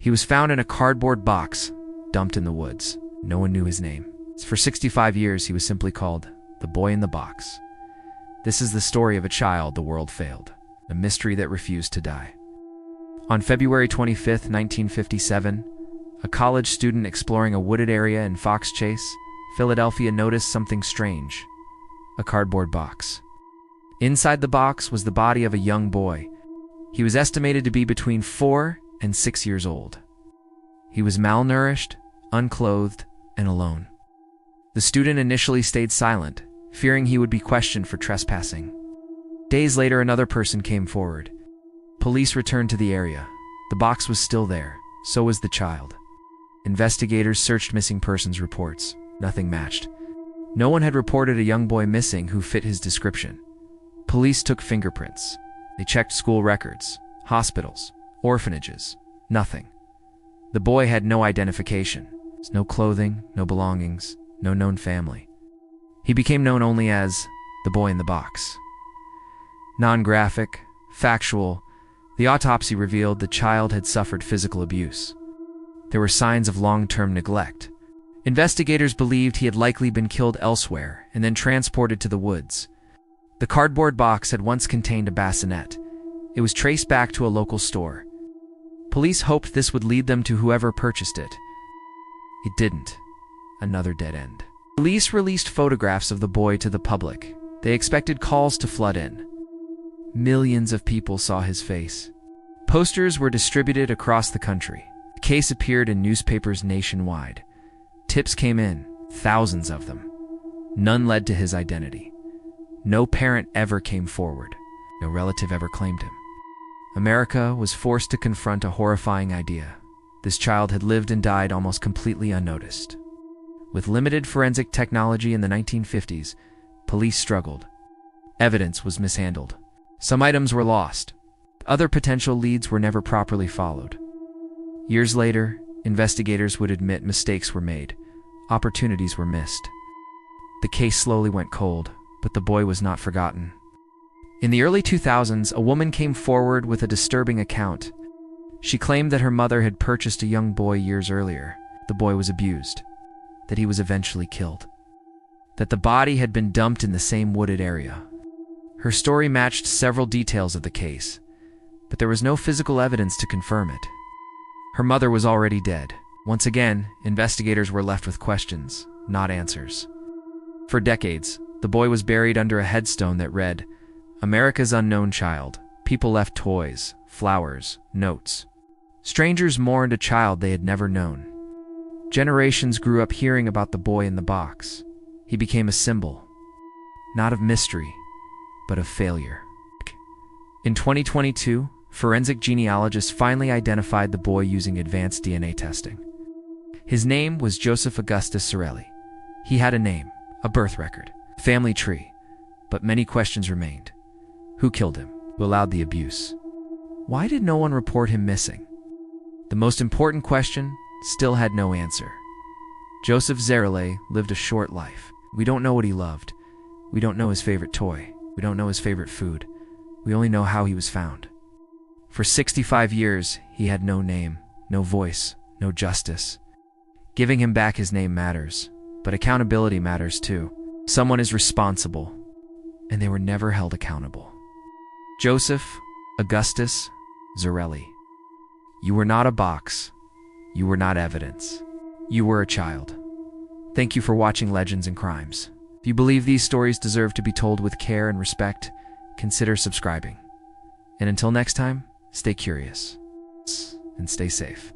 He was found in a cardboard box, dumped in the woods. No one knew his name. For 65 years, he was simply called the boy in the box. This is the story of a child the world failed, a mystery that refused to die. On February 25, 1957, a college student exploring a wooded area in Fox Chase, Philadelphia, noticed something strange: a cardboard box. Inside the box was the body of a young boy. He was estimated to be between 4 and 6 years old. He was malnourished, unclothed, and alone. The student initially stayed silent, fearing he would be questioned for trespassing. Days later, another person came forward. Police returned to the area. The box was still there, so was the child. Investigators searched missing persons reports. Nothing matched. No one had reported a young boy missing who fit his description. Police took fingerprints. They checked school records, hospitals, orphanages. Nothing. The boy had no identification. No clothing, no belongings, no known family. He became known only as the boy in the box. Non-graphic, factual, the autopsy revealed the child had suffered physical abuse. There were signs of long-term neglect. Investigators believed he had likely been killed elsewhere and then transported to the woods. The cardboard box had once contained a bassinet. It was traced back to a local store. Police hoped this would lead them to whoever purchased it. It didn't. Another dead end. Police released photographs of the boy to the public. They expected calls to flood in. Millions of people saw his face. Posters were distributed across the country. The case appeared in newspapers nationwide. Tips came in, thousands of them. None led to his identity. No parent ever came forward. No relative ever claimed him. America was forced to confront a horrifying idea. This child had lived and died almost completely unnoticed. With limited forensic technology in the 1950s, police struggled. Evidence was mishandled. Some items were lost. Other potential leads were never properly followed. Years later, investigators would admit mistakes were made. Opportunities were missed. The case slowly went cold, but the boy was not forgotten. In the early 2000s, a woman came forward with a disturbing account. She claimed that her mother had purchased a young boy years earlier. The boy was abused, that he was eventually killed, that the body had been dumped in the same wooded area. Her story matched several details of the case, but there was no physical evidence to confirm it. Her mother was already dead. Once again, investigators were left with questions, not answers. For decades, the boy was buried under a headstone that read, "America's unknown child." People left toys, flowers, notes. Strangers mourned a child they had never known. Generations grew up hearing about the boy in the box. He became a symbol, not of mystery, but of failure. In 2022, forensic genealogists finally identified the boy using advanced DNA testing. His name was Joseph Augustus Sorelli. He had a name, a birth record, family tree, but many questions remained. Who killed him? Who allowed the abuse? Why did no one report him missing? The most important question still had no answer. Joseph Zarelli lived a short life. We don't know what he loved. We don't know his favorite toy. We don't know his favorite food. We only know how he was found. For 65 years, he had no name, no voice, no justice. Giving him back his name matters, but accountability matters too. Someone is responsible, and they were never held accountable. Joseph Augustus Zarelli. You were not a box. You were not evidence. You were a child. Thank you for watching Legends and Crimes. If you believe these stories deserve to be told with care and respect, consider subscribing. And until next time, stay curious and stay safe.